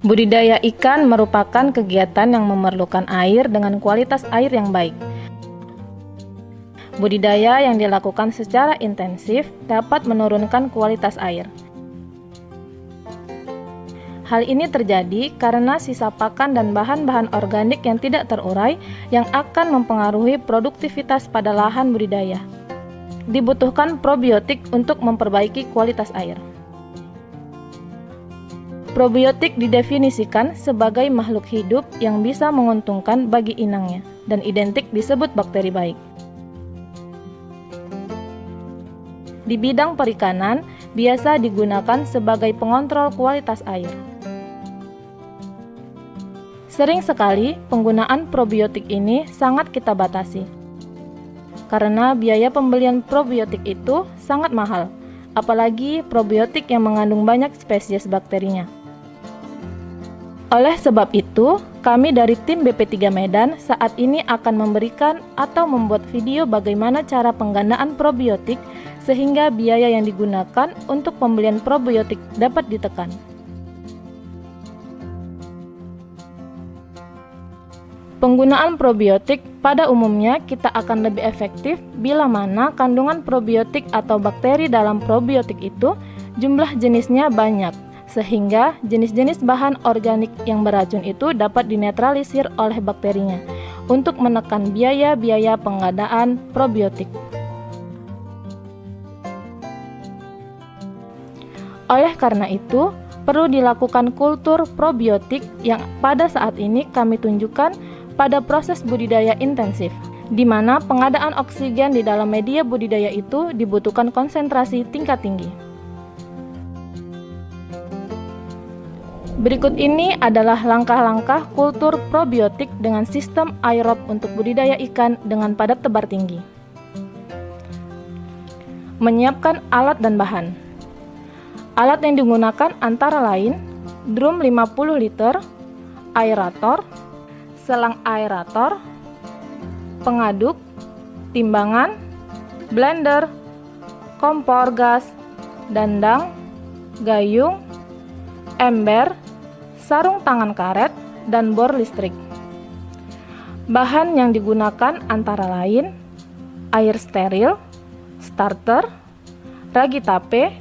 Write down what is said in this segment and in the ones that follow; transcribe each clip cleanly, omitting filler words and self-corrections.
Budidaya ikan merupakan kegiatan yang memerlukan air dengan kualitas air yang baik. Budidaya yang dilakukan secara intensif dapat menurunkan kualitas air. Hal ini terjadi karena sisa pakan dan bahan-bahan organik yang tidak terurai yang akan mempengaruhi produktivitas pada lahan budidaya. Dibutuhkan probiotik untuk memperbaiki kualitas air. Probiotik didefinisikan sebagai makhluk hidup yang bisa menguntungkan bagi inangnya dan identik disebut bakteri baik. Di bidang perikanan, biasa digunakan sebagai pengontrol kualitas air. Sering sekali penggunaan probiotik ini sangat kita batasi, karena biaya pembelian probiotik itu sangat mahal, apalagi probiotik yang mengandung banyak spesies bakterinya. Oleh sebab itu, kami dari tim BP3 Medan saat ini akan memberikan atau membuat video bagaimana cara penggandaan probiotik sehingga biaya yang digunakan untuk pembelian probiotik dapat ditekan. Penggunaan probiotik pada umumnya kita akan lebih efektif bila mana kandungan probiotik atau bakteri dalam probiotik itu jumlah jenisnya banyak, sehingga jenis-jenis bahan organik yang beracun itu dapat dinetralisir oleh bakterinya untuk menekan biaya-biaya pengadaan probiotik. Oleh karena itu, perlu dilakukan kultur probiotik yang pada saat ini kami tunjukkan pada proses budidaya intensif, di mana pengadaan oksigen di dalam media budidaya itu dibutuhkan konsentrasi tingkat tinggi. Berikut ini adalah langkah-langkah kultur probiotik dengan sistem aerob untuk budidaya ikan dengan padat tebar tinggi. Menyiapkan alat dan bahan. Alat yang digunakan antara lain drum 50 liter, aerator, selang aerator, pengaduk, timbangan, blender, kompor gas, dandang, gayung, ember, sarung tangan karet, dan bor listrik. Bahan yang digunakan antara lain air steril, starter, ragi tape,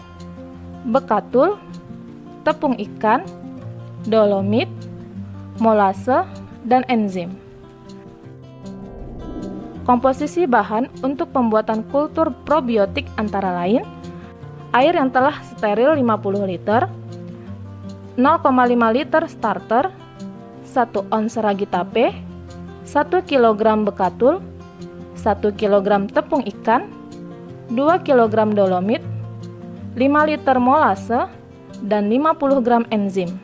bekatul, tepung ikan, dolomit, molase, dan enzim. Komposisi bahan untuk pembuatan kultur probiotik antara lain air yang telah steril 50 liter, 0,5 liter starter, 1 ons ragi tape, 1 kg bekatul, 1 kg tepung ikan, 2 kg dolomit, 5 liter molase, dan 50 gram enzim.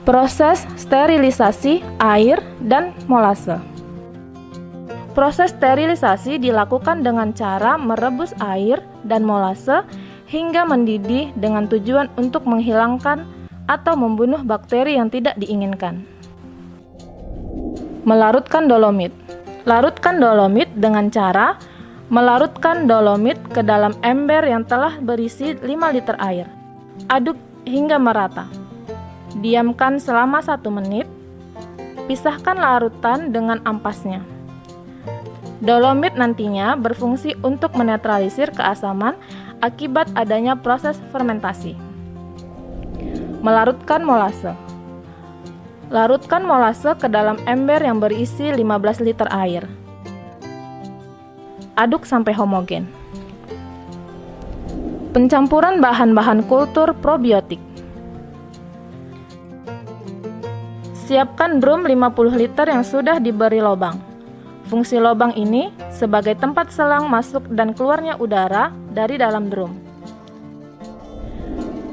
Proses sterilisasi air dan molase. Proses sterilisasi dilakukan dengan cara merebus air dan molase hingga mendidih dengan tujuan untuk menghilangkan atau membunuh bakteri yang tidak diinginkan. Melarutkan dolomit. Larutkan dolomit dengan cara melarutkan dolomit ke dalam ember yang telah berisi 5 liter air. Aduk hingga merata. Diamkan selama 1 menit. Pisahkan larutan dengan ampasnya. Dolomit nantinya berfungsi untuk menetralisir keasaman akibat adanya proses fermentasi. Melarutkan molase. Larutkan molase ke dalam ember yang berisi 15 liter air. Aduk sampai homogen. Pencampuran bahan-bahan kultur probiotik. Siapkan drum 50 liter yang sudah diberi lubang. Fungsi lubang ini sebagai tempat selang masuk dan keluarnya udara dari dalam drum.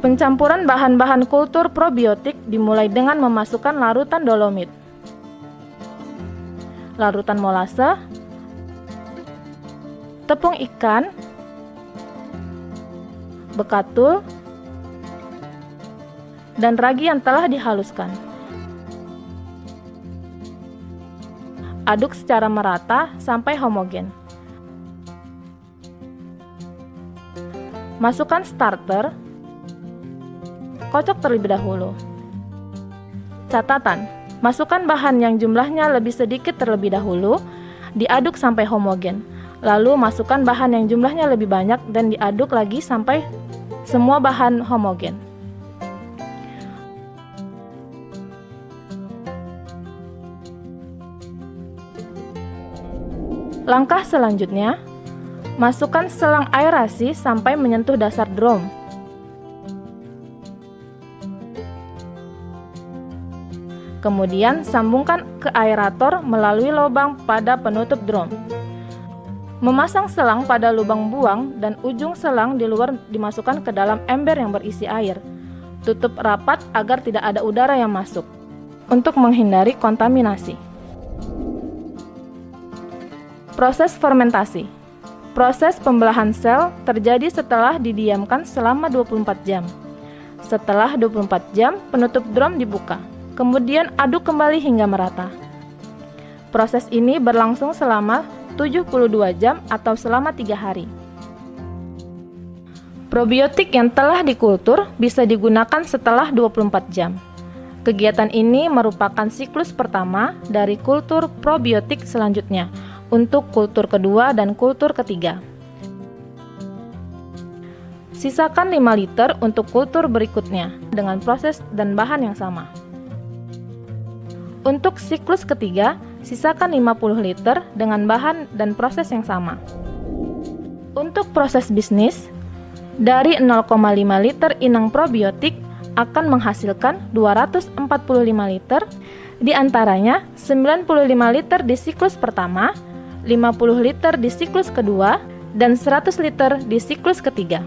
Pencampuran bahan-bahan kultur probiotik dimulai dengan memasukkan larutan dolomit, larutan molase, tepung ikan, bekatul, dan ragi yang telah dihaluskan. Aduk secara merata sampai homogen. Masukkan starter, kocok terlebih dahulu. Catatan, masukkan bahan yang jumlahnya lebih sedikit terlebih dahulu, diaduk sampai homogen. Lalu masukkan bahan yang jumlahnya lebih banyak dan diaduk lagi sampai semua bahan homogen. Langkah selanjutnya, masukkan selang aerasi sampai menyentuh dasar drum. Kemudian sambungkan ke aerator melalui lubang pada penutup drum. Memasang selang pada lubang buang dan ujung selang di luar dimasukkan ke dalam ember yang berisi air. Tutup rapat agar tidak ada udara yang masuk, untuk menghindari kontaminasi. Proses fermentasi. Proses pembelahan sel terjadi setelah didiamkan selama 24 jam. Setelah 24 jam, penutup drum dibuka. Kemudian aduk kembali hingga merata. Proses ini berlangsung selama 72 jam atau selama 3 hari. Probiotik yang telah dikultur bisa digunakan setelah 24 jam. Kegiatan ini merupakan siklus pertama dari kultur probiotik selanjutnya untuk kultur kedua dan kultur ketiga. Sisakan 5 liter untuk kultur berikutnya dengan proses dan bahan yang sama. Untuk siklus ketiga, sisakan 50 liter dengan bahan dan proses yang sama. Untuk proses bisnis, dari 0,5 liter inang probiotik akan menghasilkan 245 liter, di antaranya 95 liter di siklus pertama, 50 liter di siklus kedua, dan 100 liter di siklus ketiga.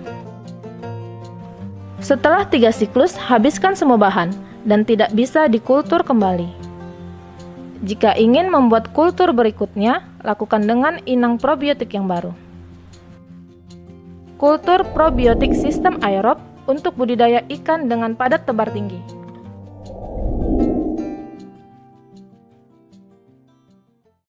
Setelah 3 siklus, habiskan semua bahan dan tidak bisa dikultur kembali. Jika ingin membuat kultur berikutnya, lakukan dengan inang probiotik yang baru. Kultur probiotik sistem aerob untuk budidaya ikan dengan padat tebar tinggi.